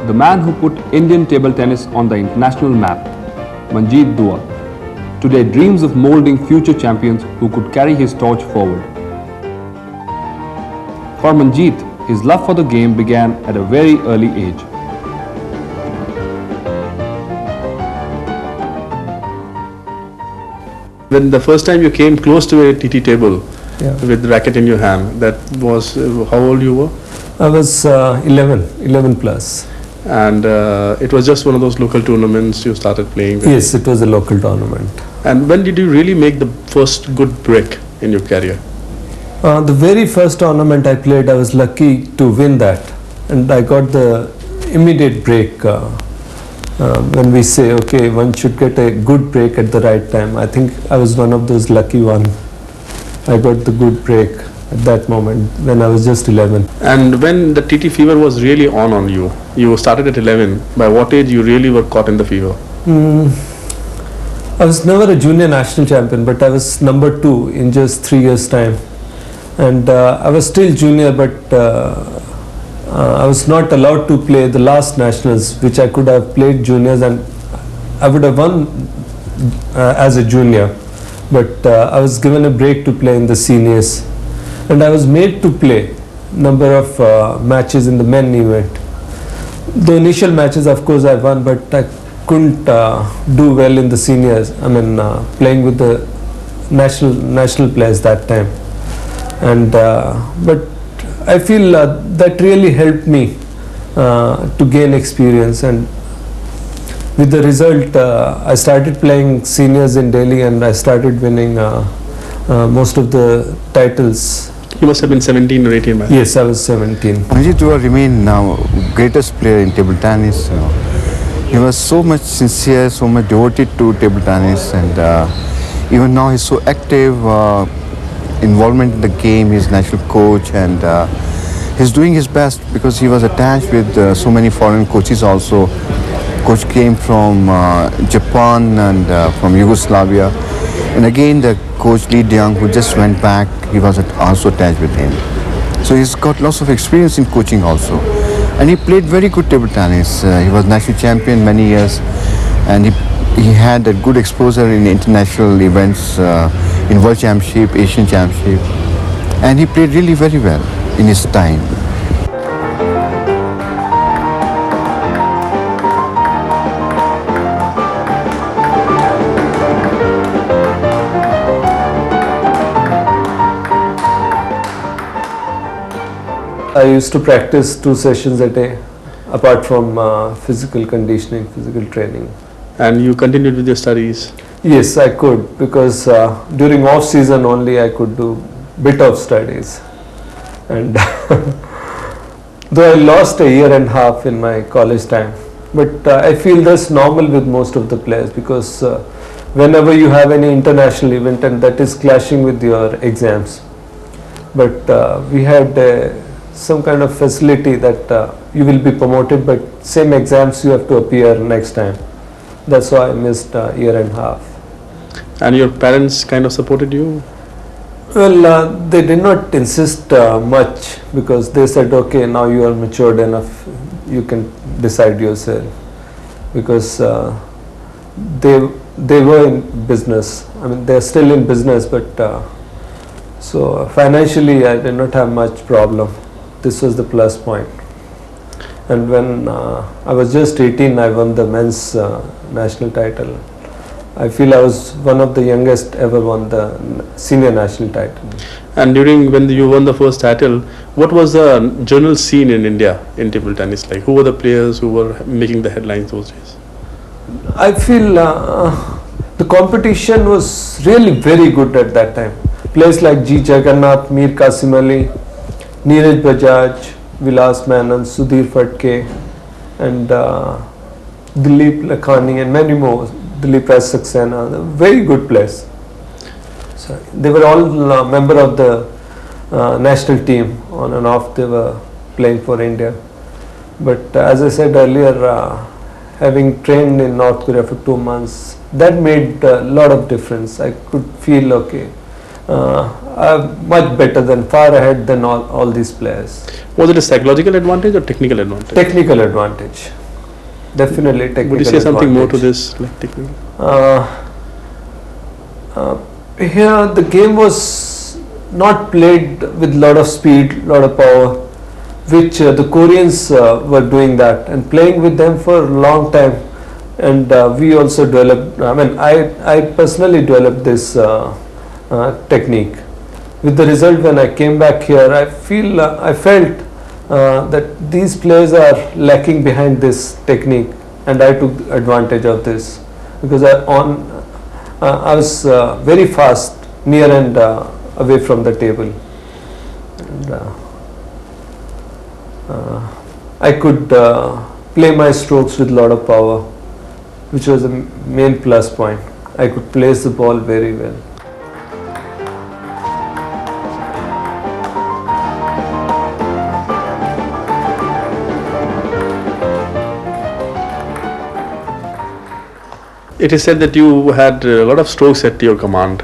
the man who put Indian table tennis on the international map, Manjeet Dua, today dreams of moulding future champions who could carry his torch forward. For Manjeet, his love for the game began at a very early age. When the first time you came close to a TT table with the racket in your hand, that was how old you were? I was 11 plus. And it was just one of those local tournaments you started playing with? Yes, it was a local tournament. And when did you really make the first good break in your career? The very first tournament I played, I was lucky to win that. And I got the immediate break. When we say, okay, one should get a good break at the right time. I think I was one of those lucky ones. I got the good break at that moment when I was just 11. And when the TT fever was really on you, you started at 11. By what age you really were caught in the fever? I was never a junior national champion, but I was number 2 in just 3 years' time. And I was still junior, but I was not allowed to play the last nationals, which I could have played juniors, and I would have won as a junior. But I was given a break to play in the seniors, and I was made to play number of matches in the men event. The initial matches, of course, I won, but I couldn't do well in the seniors. I mean, playing with the national players that time, and but I feel that really helped me to gain experience, and with the result, I started playing seniors in Delhi, and I started winning most of the titles. You must have been 17 or 18 by now. Yes, I was 17. Manjeet Dua remained now greatest player in table tennis. He was so much sincere, so much devoted to table tennis, and even now he's so active. Involvement in the game, he's national coach, and he's doing his best because he was attached with so many foreign coaches also. Coach came from Japan and from Yugoslavia, and again the coach Lee Young, who just went back, he was also attached with him. So he's got lots of experience in coaching also, and he played very good table tennis. He was national champion many years, and he had a good exposure in international events, in World Championship, Asian Championship, and he played really very well in his time. I used to practice 2 sessions a day, apart from physical conditioning, physical training. And you continued with your studies? Yes, I could, because during off season only I could do bit of studies, and though I lost a year and a half in my college time, but I feel that's normal with most of the players, because whenever you have any international event and that is clashing with your exams, but we had some kind of facility that you will be promoted, but same exams you have to appear next time. That's why I missed a year and a half. And your parents kind of supported you? Well, they did not insist much, because they said, okay, now you are matured enough, you can decide yourself, because they were in business. I mean, they are still in business, but so financially I did not have much problem. This was the plus point. And when I was just 18, I won the men's national title. I feel I was one of the youngest ever won the senior national title. And when you won the first title, what was the general scene in India in table tennis like? Who were the players who were making the headlines those days? I feel the competition was really very good at that time. Players like G. Jagannath, Mir Qasim Ali, Neeraj Bajaj, Vilas Menon, Sudhir Phadke, and Dilip Lakhani, and many more. Dilip Raj Saxena, very good players. So they were all member of the national team. On and off they were playing for India. But as I said earlier, having trained in North Korea for 2 months, that made a lot of difference. I could feel, okay, I'm much better than, far ahead than all these players. Was it a psychological advantage or technical advantage? Technical advantage. Definitely technical advantage. Would you say something more to this, like technical? Here the game was not played with lot of speed, lot of power, which the Koreans were doing that and playing with them for a long time. And we also developed, I personally developed this technique. With the result, when I came back here, I felt that these players are lacking behind this technique, and I took advantage of this because I was very fast, near and away from the table. And, I could play my strokes with a lot of power, which was a main plus point. I could place the ball very well. It is said that you had a lot of strokes at your command.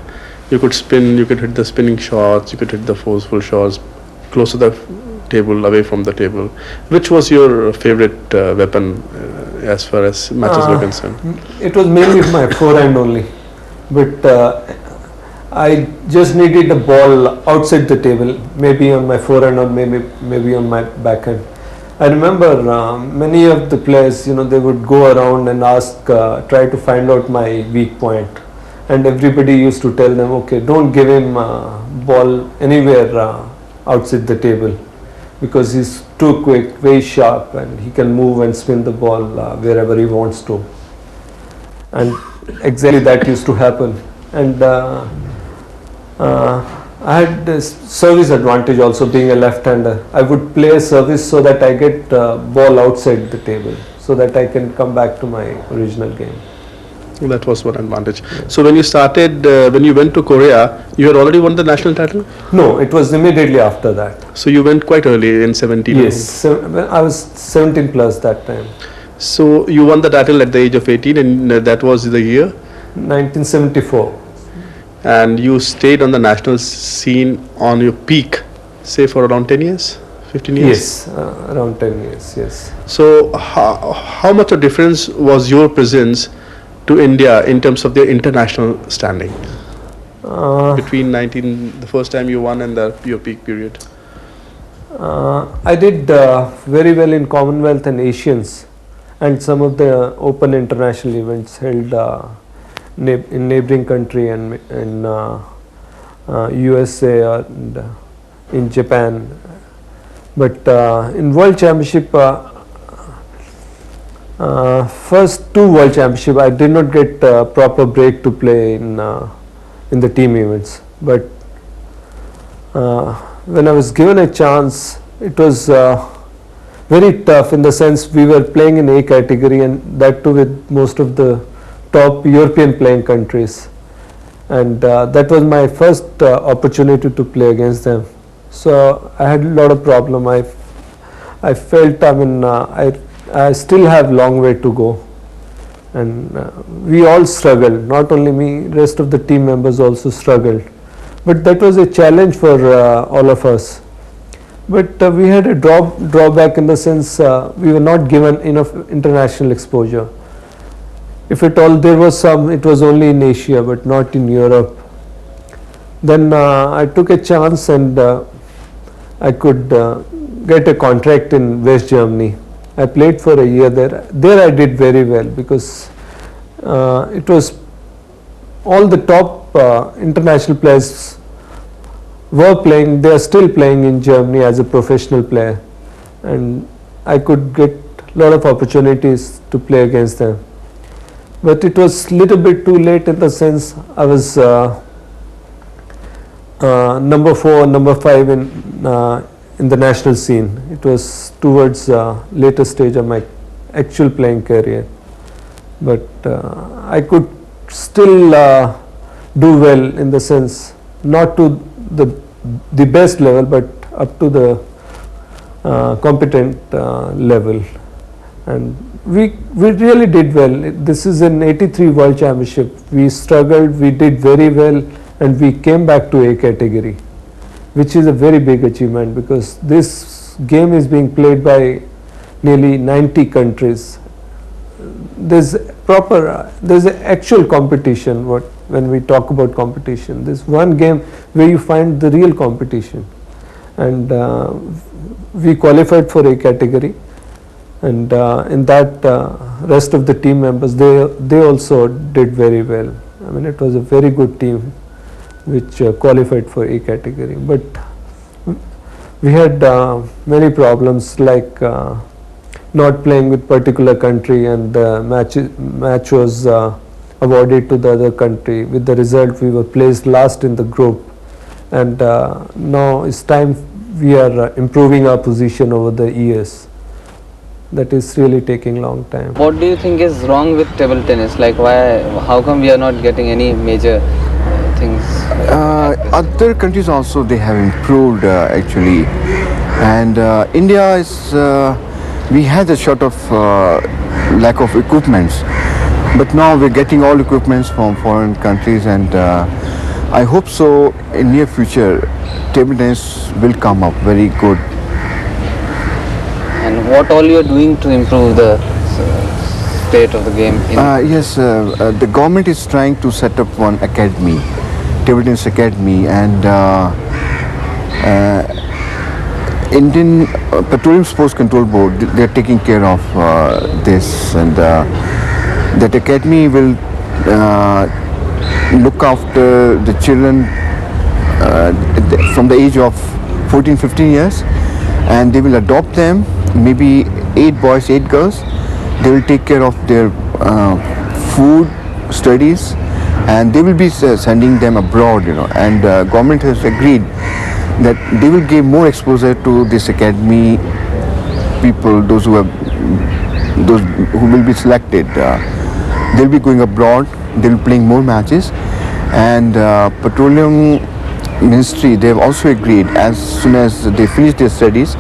You could spin, you could hit the spinning shots, you could hit the forceful shots close to the table, away from the table. Which was your favorite weapon as far as matches were concerned? It was mainly my forehand only, but I just needed a ball outside the table, maybe on my forehand or maybe on my backhand. I remember many of the players, they would go around and ask, try to find out my weak point, and everybody used to tell them, okay, don't give him ball anywhere outside the table, because he's too quick, very sharp, and he can move and spin the ball wherever he wants to. And exactly that used to happen. And I had this service advantage also, being a left-hander. I would play a service so that I get ball outside the table, so that I can come back to my original game. That was one advantage. Yeah. So when you started, when you went to Korea, you had already won the national title? No, it was immediately after that. So you went quite early, in 17? Yes, I was 17 plus that time. So you won the title at the age of 18, and that was the year? 1974. And you stayed on the national scene on your peak, say for around 10 years, 15 years? Yes, around 10 years, yes. So how much a difference was your presence to India in terms of their international standing between the first time you won and your peak period? I did very well in Commonwealth and Asians, and some of the open international events held in neighboring country and in USA and in Japan. But in World Championship, first two World Championship, I did not get proper break to play in the team events. But when I was given a chance, it was very tough, in the sense we were playing in A category, and that too with most of the top European playing countries, and that was my first opportunity to play against them. So I had a lot of problem. I felt, I still have long way to go, and we all struggled, not only me, rest of the team members also struggled, but that was a challenge for all of us. But we had a drawback, in the sense we were not given enough international exposure. If at all there was some, it was only in Asia, but not in Europe. Then I took a chance, and I could get a contract in West Germany. I played for a year there. There I did very well, because it was all the top international players were playing. They are still playing in Germany as a professional player, and I could get a lot of opportunities to play against them. But it was little bit too late, in the sense I was number 4, number 5 in the national scene. It was towards later stage of my actual playing career. But I could still do well, in the sense not to the best level, but up to the competent level. And we really did well. This is an 83 World Championship. We struggled, we did very well, and we came back to A category, which is a very big achievement because this game is being played by nearly 90 countries. There's an actual competition. When we talk about competition, there's one game where you find the real competition, and we qualified for A category, and in that rest of the team members, they also did very well. I mean, it was a very good team which qualified for A category, but we had many problems like not playing with particular country, and the match was awarded to the other country. With the result, we were placed last in the group, and now it's time we are improving our position over the years. That is really taking long time. What do you think is wrong with table tennis? Like how come we are not getting any major things? Other countries also, they have improved actually, and India is we had a sort of lack of equipments, but now we're getting all equipments from foreign countries, and I hope so in near future table tennis will come up very good. And what all you are doing to improve the state of the game? Yes, the government is trying to set up one academy, table tennis academy, and Indian Petroleum Sports Control Board, they are taking care of this, and that academy will look after the children from the age of 14-15 years, and they will adopt them, maybe 8 boys, 8 girls. They will take care of their food, studies, and they will be sending them abroad, and government has agreed that they will give more exposure to this academy people, those who will be selected. They'll be going abroad, they'll be playing more matches, and Petroleum Ministry, they have also agreed as soon as they finish their studies,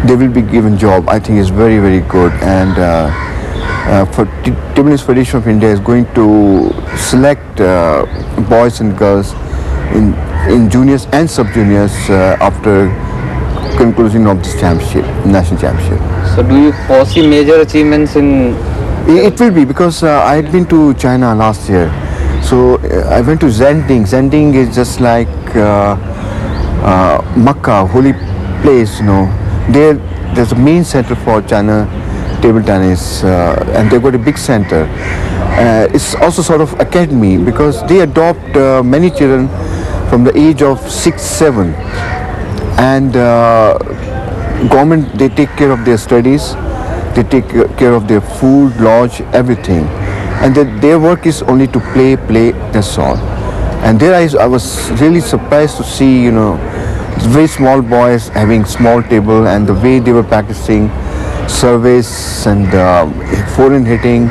they will be given job. I think it's very, very good, and for Table Tennis Federation of India is going to select boys and girls in juniors and sub-juniors after conclusion of this championship, national championship. So do you foresee major achievements in? It will be, because I had been to China last year. So I went to Zending. Zending is just like Makkah, holy place, There's a main center for China table tennis, and they've got a big center. It's also sort of academy, because they adopt many children from the age of 6, 7, and government, they take care of their studies, they take care of their food, lodge, everything, and their work is only to play, that's all. And there I was really surprised to see, very small boys having small table, and the way they were practicing service and forehand hitting,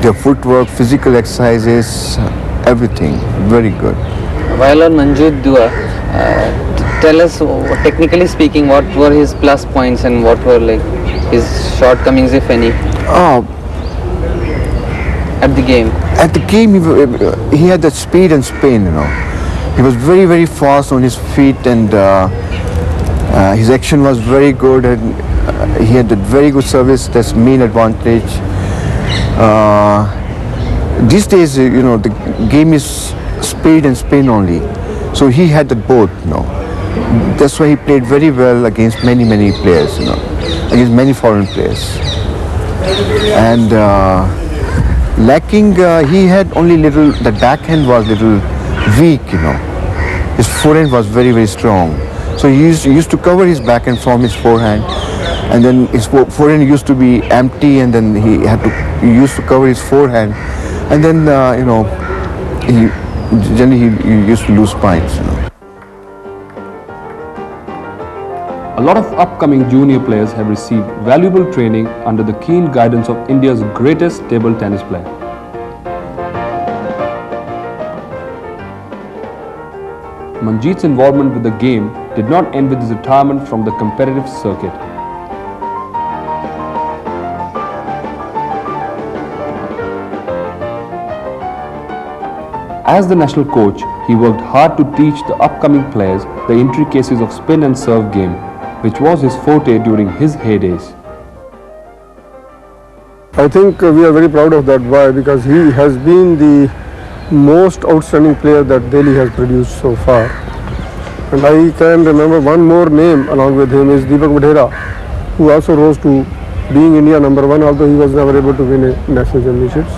their footwork, physical exercises, everything, very good. While on Manjeet Dua, tell us, technically speaking, what were his plus points and what were like his shortcomings, if any, at the game? At the game, he had that speed and spin, He was very, very fast on his feet, and his action was very good, and he had a very good service. That's main advantage. These days, the game is speed and spin only. So he had that both, That's why he played very well against many, many players, against many foreign players. And lacking, he had only little, the backhand was little weak, His forehand was very, very strong. So he used to cover his backhand from his forehand, and then his forehand used to be empty, and then he used to cover his forehand, and then he used to lose points. A lot of upcoming junior players have received valuable training under the keen guidance of India's greatest table tennis player. Manjeet's involvement with the game did not end with his retirement from the competitive circuit. As the national coach, he worked hard to teach the upcoming players the intricacies of spin and serve game, which was his forte during his heydays. I think we are very proud of that boy because he has been the most outstanding player that Delhi has produced so far. And I can remember one more name along with him is Deepak Vadhera, who also rose to being India number one, although he was never able to win a national championships.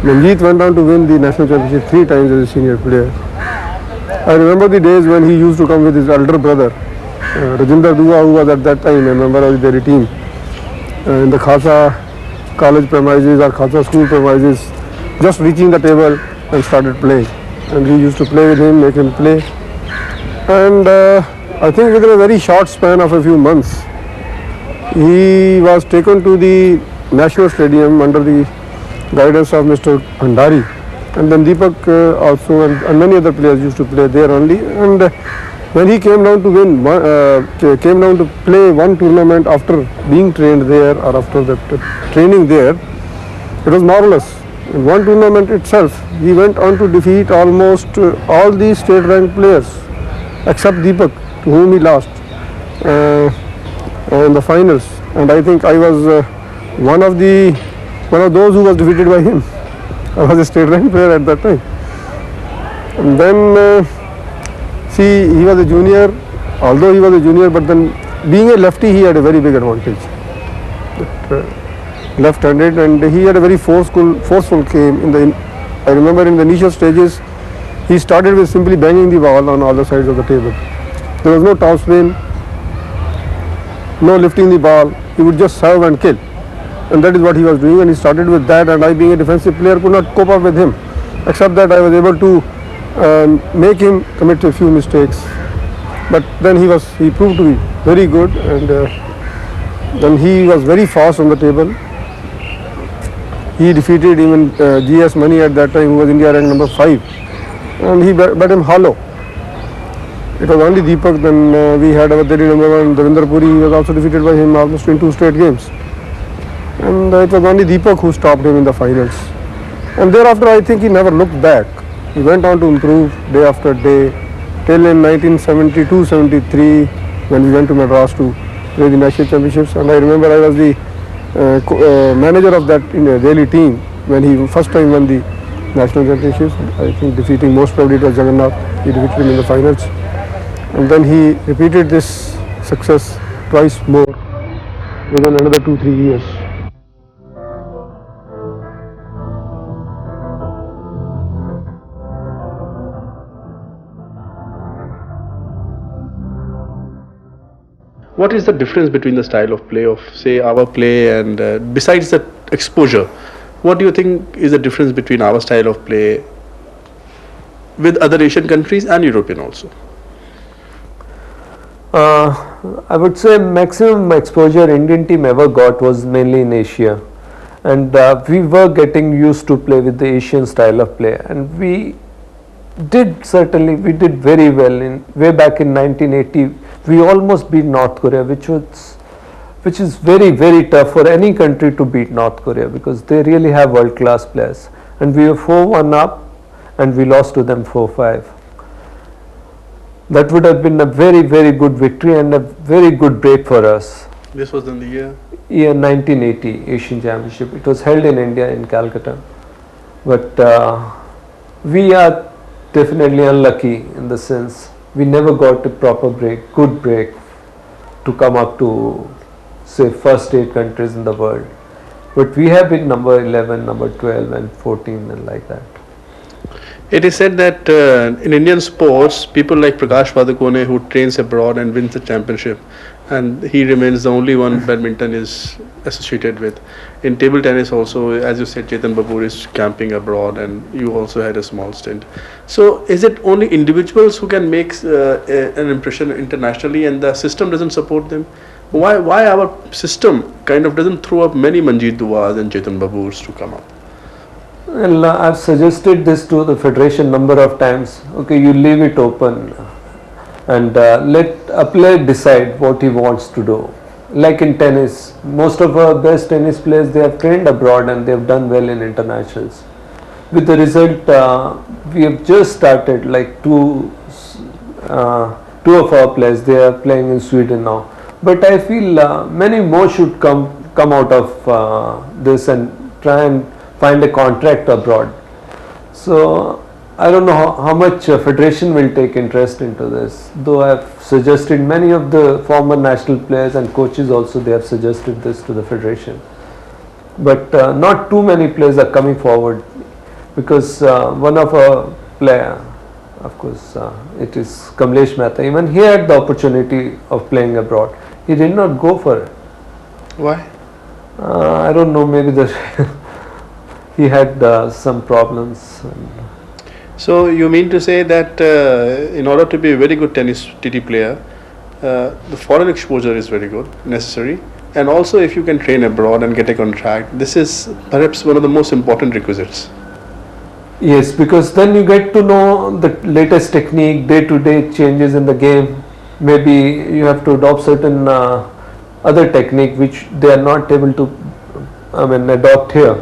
Manjeet went on to win the national championship 3 times as a senior player. I remember the days when he used to come with his elder brother, Rajinder Dua, who was at that time a member of the Delhi team, in the Khalsa college premises or Khalsa school premises, just reaching the table and started playing. And we used to play with him, make him play. And I think within a very short span of a few months, he was taken to the National Stadium under the guidance of Mr. Bhandari. And then Deepak also and many other players used to play there only. And when he came down to play one tournament after being trained there or after the training there, it was marvelous. In one tournament itself, he went on to defeat almost all the state ranked players except Deepak, to whom he lost in the finals. And I think I was one of those who was defeated by him. I was a state ranked player at that time. And then see, he was a junior, although he was a junior, but then being a lefty, he had a very big advantage. Left-handed, and he had a very forceful game. I remember in the initial stages, he started with simply banging the ball on all the sides of the table. There was no topspin, no lifting the ball. He would just serve and kill, and that is what he was doing. And he started with that. And I, being a defensive player, could not cope up with him. Except that I was able to make him commit a few mistakes. But then he proved to be very good, and then he was very fast on the table. He defeated even GS Mani at that time, who was India ranked number 5, and he bet him hollow. It was only Deepak. Then we had our Delhi number 1, Devinder Puri. He was also defeated by him almost in 2 straight games. And it was only Deepak who stopped him in the finals. And thereafter, I think he never looked back. He went on to improve day after day, till in 1972-73, when we went to Madras to play the national championships. And I remember I was the manager of that Delhi team when he first time won the national championships. I think defeating, most probably it was Jagannath. He defeated him in the finals. And then he repeated this success twice more within another 2-3 years. What is the difference between the style of play of, say, our play and besides the exposure, what do you think is the difference between our style of play with other Asian countries and European also? I would say maximum exposure Indian team ever got was mainly in Asia, and we were getting used to play with the Asian style of play, and we did very well. In way back in 1980, we almost beat North Korea, which is very, very tough for any country to beat North Korea, because they really have world class players, and we were 4-1 up and we lost to them 4-5. That would have been a very, very good victory and a very good break for us. This was in the year 1980 Asian Championship. It was held in India, in Calcutta. But we are definitely unlucky in the sense we never got a proper break, good break, to come up to, say, first 8 countries in the world. But we have been number 11, number 12 and 14 and like that. It is said that in Indian sports, people like Prakash Padukone, who trains abroad and wins the championship, and he remains the only one badminton is associated with. In table tennis also, as you said, Chetan Babur is camping abroad, and you also had a small stint. So is it only individuals who can make an impression internationally and the system doesn't support them? Why our system kind of doesn't throw up many Manjeet Duas and Chetan Baburs to come up? Well, I've suggested this to the federation number of times. Okay, you leave it open and let a player decide what he wants to do. Like in tennis, most of our best tennis players, they have trained abroad and they have done well in internationals. with the result, we have just started, like two of our players, they are playing in Sweden now. But I feel many more should come out of this and try and find a contract abroad. So I don't know how much federation will take interest into this, though I have suggested, many of the former national players and coaches also, they have suggested this to the federation. But not too many players are coming forward, because one of our player, of course, it is Kamlesh Mehta, even he had the opportunity of playing abroad. He did not go for it. Why? I don't know, maybe he had some problems. So you mean to say that in order to be a very good tennis TT player, the foreign exposure is very good, necessary, and also if you can train abroad and get a contract, this is perhaps one of the most important requisites. Yes, because then you get to know the latest technique, day-to-day changes in the game. Maybe you have to adopt certain other technique which they are not able to, adopt here.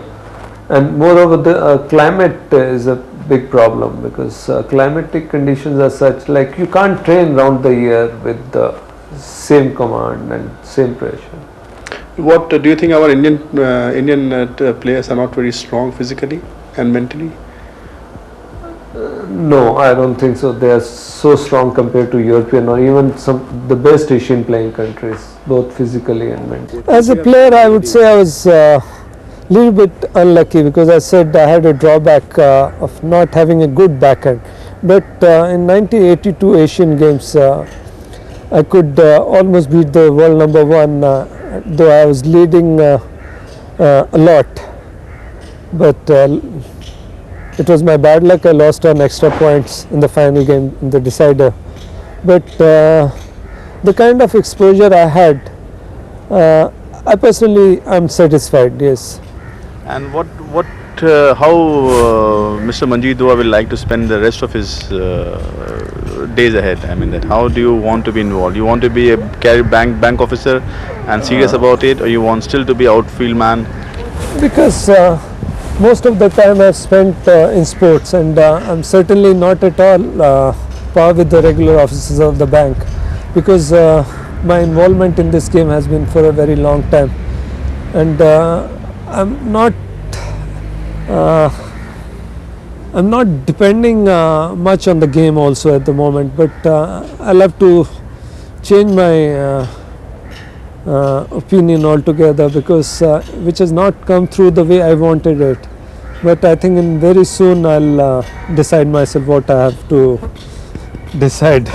And moreover, the climate is a big problem, because climatic conditions are such, like you can't train round the year with the same command and same pressure. What do you think our Indian players are not very strong physically and mentally? No, I don't think so. They are so strong compared to European or even the best Asian playing countries, both physically and mentally. As a player, I would say I was little bit unlucky, because I said I had a drawback of not having a good backhand. But in 1982 Asian Games, I could almost beat the world number one, though I was leading a lot. But it was my bad luck. I lost on extra points in the final game, in the decider. But the kind of exposure I had, I personally am satisfied. Yes. And how Mr. Manjeet Dua will like to spend the rest of his days ahead? I mean, that how do you want to be involved? You want to be a bank officer and serious about it, or you want still to be outfield man? Because most of the time I've spent in sports, and I'm certainly not at all par with the regular officers of the bank, because my involvement in this game has been for a very long time, and I'm not depending much on the game also at the moment, but I'll have to change my opinion altogether, because which has not come through the way I wanted it. But I think very soon I'll decide myself what I have to decide.